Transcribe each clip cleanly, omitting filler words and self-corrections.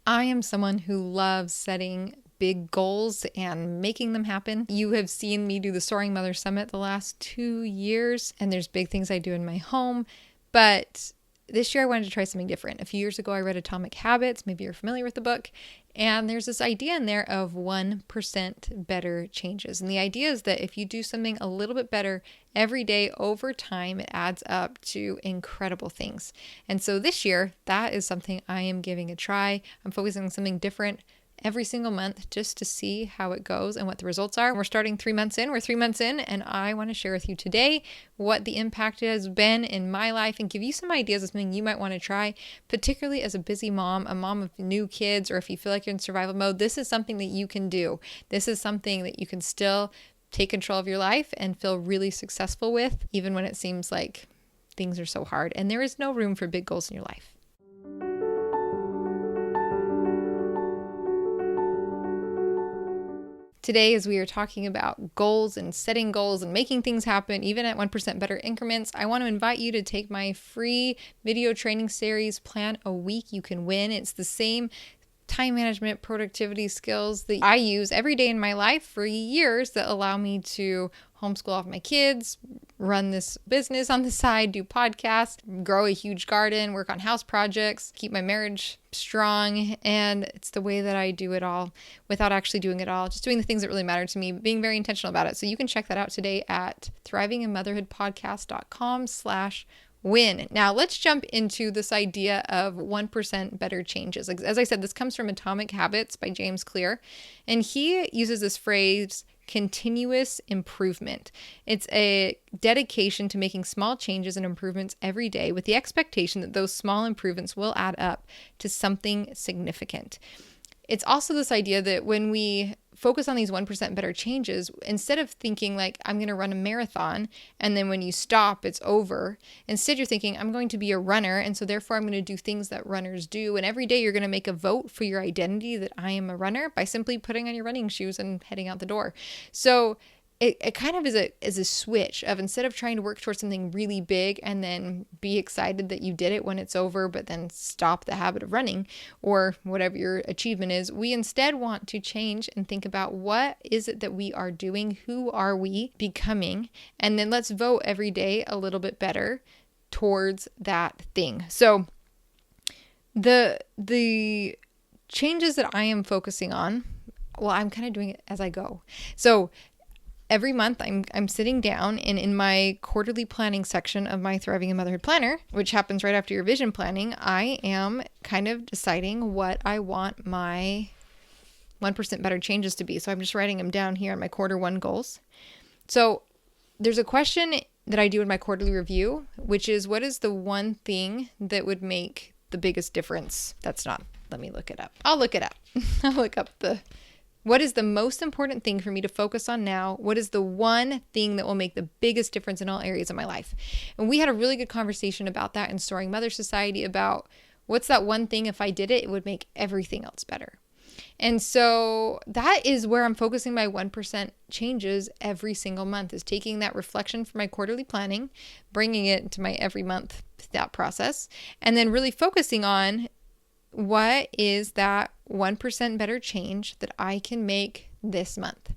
I am someone who loves setting big goals and making them happen. You have seen me do the Soaring Mothers Summit the last 2 years, and there's big things I do in my home, but this year I wanted to try something different. A few years ago, I read Atomic Habits. Maybe you're familiar with the book. And there's this idea in there of 1% better changes. And the idea is that if you do something a little bit better every day over time, it adds up to incredible things. And so this year, that is something I am giving a try. I'm focusing on something different every single month just to see how it goes and what the results are. We're starting 3 months in. We're 3 months in, and I want to share with you today what the impact has been in my life and give you some ideas of something you might want to try, particularly as a busy mom, a mom of new kids, or if you feel like you're in survival mode. This is something that you can do. This is something that you can still take control of your life and feel really successful with, even when it seems like things are so hard. And there is no room for big goals in your life. Today, as we are talking about goals and setting goals and making things happen, even at 1% better increments, I want to invite you to take my free video training series, Plan a Week You Can Win. It's the same time management, productivity skills that I use every day in my life for years that allow me to homeschool off my kids, run this business on the side, do podcasts, grow a huge garden, work on house projects, keep my marriage strong. And it's the way that I do it all without actually doing it all, just doing the things that really matter to me, being very intentional about it. So you can check that out today at thrivinginmotherhoodpodcast.com/win. Now let's jump into this idea of 1% better changes. As I said, this comes from Atomic Habits by James Clear, and he uses this phrase, continuous improvement. It's a dedication to making small changes and improvements every day with the expectation that those small improvements will add up to something significant. It's also this idea that when we focus on these 1% better changes, instead of thinking like, I'm going to run a marathon, and then when you stop, it's over. Instead, you're thinking, I'm going to be a runner, and so therefore I'm going to do things that runners do. And every day you're going to make a vote for your identity that I am a runner by simply putting on your running shoes and heading out the door. So it kind of is a switch of, instead of trying to work towards something really big and then be excited that you did it when it's over, but then stop the habit of running or whatever your achievement is, we instead want to change and think about, what is it that we are doing? Who are we becoming? And then let's vote every day a little bit better towards that thing. So the changes that I am focusing on, well, I'm kind of doing it as I go. So every month I'm sitting down, and in my quarterly planning section of my Thriving in Motherhood planner, which happens right after your vision planning, I am kind of deciding what I want my 1% better changes to be. So I'm just writing them down here on my quarter one goals. So there's a question that I do in my quarterly review, which is, what is the one thing that would make the biggest difference? Let me look it up. I'll look it up. I'll look up what is the most important thing for me to focus on now? What is the one thing that will make the biggest difference in all areas of my life? And we had a really good conversation about that in Soaring Mothers Society, about what's that one thing, if I did it, it would make everything else better. And so that is where I'm focusing my 1% changes every single month, is taking that reflection from my quarterly planning, bringing it into my every month thought process, and then really focusing on, what is that 1% better change that I can make this month?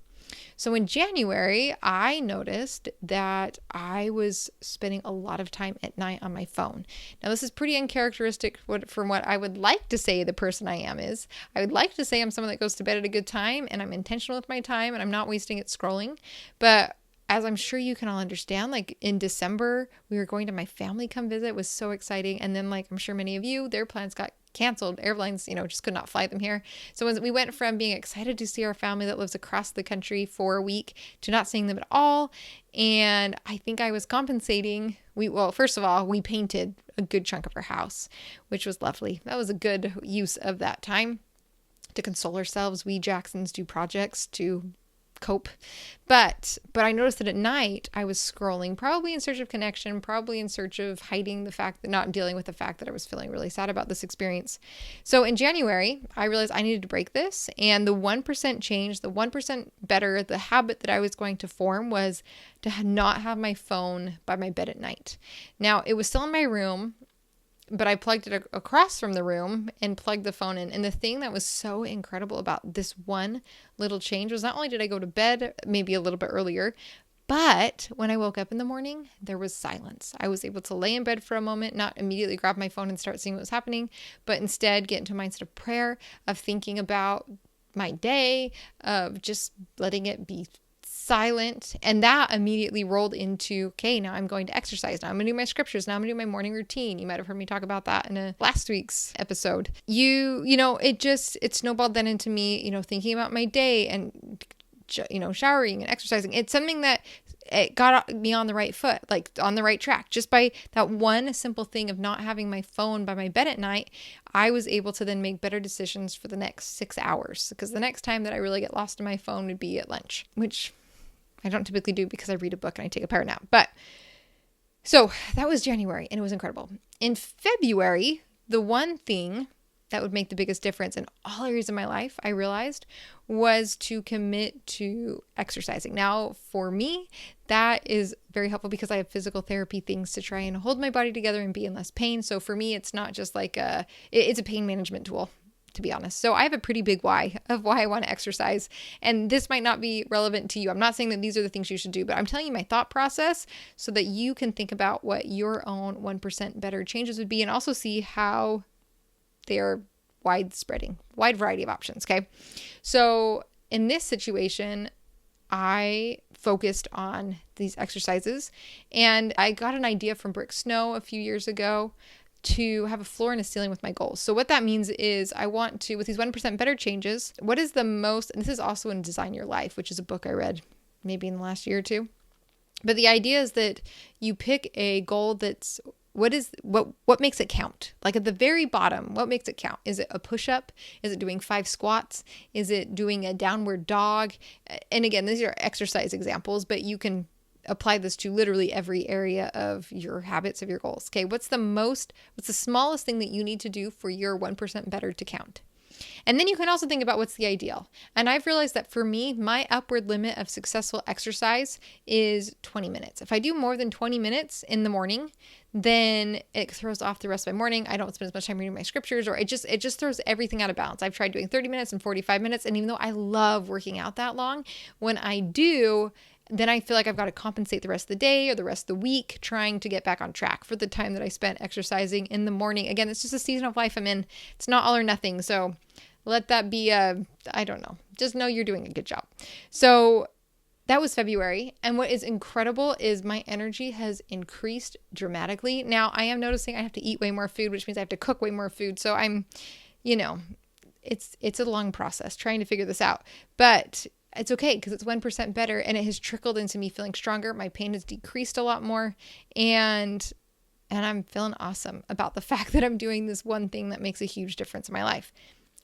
So in January, I noticed that I was spending a lot of time at night on my phone. Now, this is pretty uncharacteristic from what I would like to say the person I am is. I would like to say I'm someone that goes to bed at a good time, and I'm intentional with my time, and I'm not wasting it scrolling. But as I'm sure you can all understand, like in December, we were going to my family come visit. It was so exciting. And then, like I'm sure many of you, their plans got canceled. Airlines, just could not fly them here. So we went from being excited to see our family that lives across the country for a week to not seeing them at all. And I think I was compensating. First of all, we painted a good chunk of our house, which was lovely. That was a good use of that time to console ourselves. We Jacksons do projects to cope. But I noticed that at night I was scrolling, probably in search of connection, probably in search of hiding the fact that, not dealing with the fact that I was feeling really sad about this experience. So in January, I realized I needed to break this. And the 1% change, the 1% better, the habit that I was going to form was to not have my phone by my bed at night. Now, it was still in my room but I plugged it across from the room and plugged the phone in. And the thing that was so incredible about this one little change was not only did I go to bed maybe a little bit earlier, but when I woke up in the morning, there was silence. I was able to lay in bed for a moment, not immediately grab my phone and start seeing what was happening, but instead get into a mindset of prayer, of thinking about my day, of just letting it be silent. And that immediately rolled into, okay, now I'm going to exercise. Now I'm going to do my scriptures. Now I'm going to do my morning routine. You might have heard me talk about that in a last week's episode. It snowballed then into me, thinking about my day and showering and exercising. It's something that it got me on the right foot, like on the right track. Just by that one simple thing of not having my phone by my bed at night, I was able to then make better decisions for the next 6 hours. Because the next time that I really get lost in my phone would be at lunch, which I don't typically do because I read a book and I take a power nap. But so that was January and it was incredible. In February, the one thing that would make the biggest difference in all areas of my life, I realized, was to commit to exercising. Now, for me, that is very helpful because I have physical therapy things to try and hold my body together and be in less pain. So for me, it's not just like it's a pain management tool, to be honest. So I have a pretty big why of why I want to exercise. And this might not be relevant to you. I'm not saying that these are the things you should do, but I'm telling you my thought process so that you can think about what your own 1% better changes would be and also see how they are wide variety of options. Okay. So in this situation, I focused on these exercises and I got an idea from Brick Snow a few years ago to have a floor and a ceiling with my goals. So what that means is I want to, with these 1% better changes, what is the most, and this is also in Design Your Life, which is a book I read maybe in the last year or two. But the idea is that you pick a goal that's what makes it count? Like at the very bottom, what makes it count? Is it a push-up? Is it doing 5 squats? Is it doing a downward dog? And again, these are exercise examples, but you can apply this to literally every area of your habits, of your goals. Okay, what's the smallest thing that you need to do for your 1% better to count? And then you can also think about what's the ideal. And I've realized that for me, my upward limit of successful exercise is 20 minutes. If I do more than 20 minutes in the morning, then it throws off the rest of my morning. I don't spend as much time reading my scriptures, or it just throws everything out of balance. I've tried doing 30 minutes and 45 minutes. And even though I love working out that long, when I do, then I feel like I've got to compensate the rest of the day or the rest of the week trying to get back on track for the time that I spent exercising in the morning. Again, it's just a season of life I'm in. It's not all or nothing. So let that be I don't know. Just know you're doing a good job. So that was February. And what is incredible is my energy has increased dramatically. Now I am noticing I have to eat way more food, which means I have to cook way more food. So I'm, it's a long process trying to figure this out, but it's okay because it's 1% better and it has trickled into me feeling stronger. My pain has decreased a lot more and I'm feeling awesome about the fact that I'm doing this one thing that makes a huge difference in my life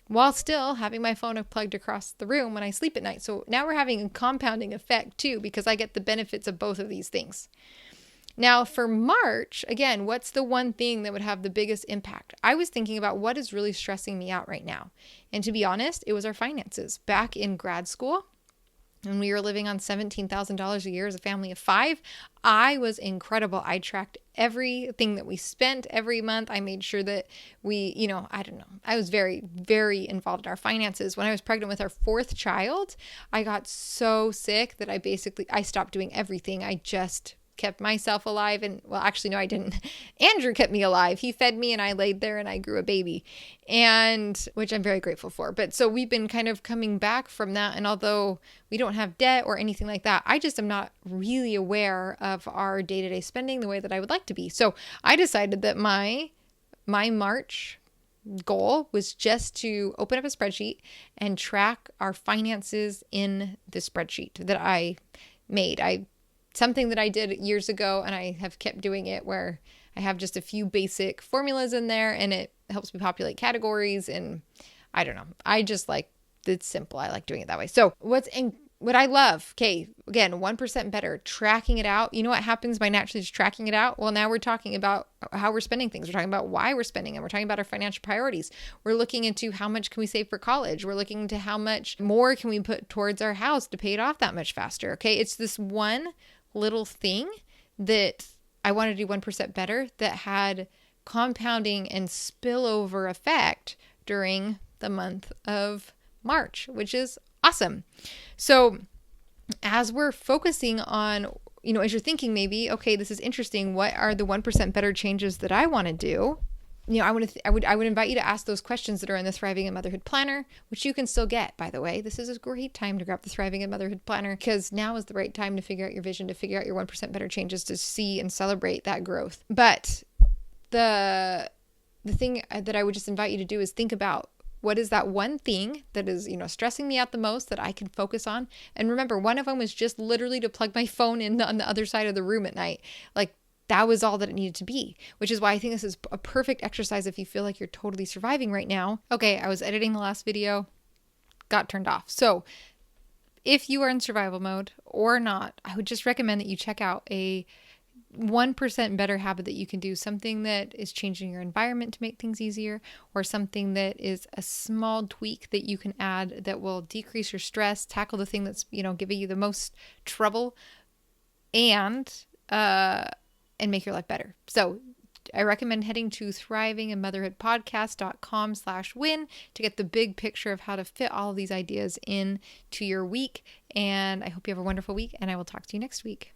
while still having my phone plugged across the room when I sleep at night. So now we're having a compounding effect too, because I get the benefits of both of these things. Now for March, again, what's the one thing that would have the biggest impact? I was thinking about what is really stressing me out right now. And to be honest, it was our finances. Back in grad school, when we were living on $17,000 a year as a family of 5, I was incredible. I tracked everything that we spent every month. I made sure that we, I don't know. I was very, very involved in our finances. When I was pregnant with our 4th child, I got so sick that I stopped doing everything. I just kept myself alive. And well, actually, no, I didn't. Andrew kept me alive. He fed me and I laid there and I grew a baby, and which I'm very grateful for. But so we've been kind of coming back from that. And although we don't have debt or anything like that, I just am not really aware of our day-to-day spending the way that I would like to be. So I decided that my March goal was just to open up a spreadsheet and track our finances in the spreadsheet that I made. Something that I did years ago, and I have kept doing it, where I have just a few basic formulas in there and it helps me populate categories. And I don't know. I just like, it's simple. I like doing it that way. So what I love, okay, again, 1% better, tracking it out. You know what happens by naturally just tracking it out? Well, now we're talking about how we're spending things. We're talking about why we're spending, and we're talking about our financial priorities. We're looking into how much can we save for college. We're looking into how much more can we put towards our house to pay it off that much faster. Okay. It's this one little thing that I wanted to do 1% better that had compounding and spillover effect during the month of March, which is awesome. So as we're focusing on, as you're thinking maybe, okay, this is interesting. What are the 1% better changes that I want to do? I would invite you to ask those questions that are in the Thriving in Motherhood Planner, which you can still get, by the way. This is a great time to grab the Thriving in Motherhood Planner, because now is the right time to figure out your vision, to figure out your 1% better changes, to see and celebrate that growth. But the thing that I would just invite you to do is think about, what is that one thing that is, stressing me out the most that I can focus on? And remember, one of them was just literally to plug my phone in on the other side of the room at night. Like, that was all that it needed to be, which is why I think this is a perfect exercise if you feel like you're totally surviving right now. Okay, I was editing the last video, got turned off. So if you are in survival mode or not, I would just recommend that you check out a 1% better habit that you can do, something that is changing your environment to make things easier, or something that is a small tweak that you can add that will decrease your stress, tackle the thing that's, giving you the most trouble, and make your life better. So I recommend heading to thrivinginmotherhoodpodcast.com/win to get the big picture of how to fit all of these ideas into your week. And I hope you have a wonderful week, and I will talk to you next week.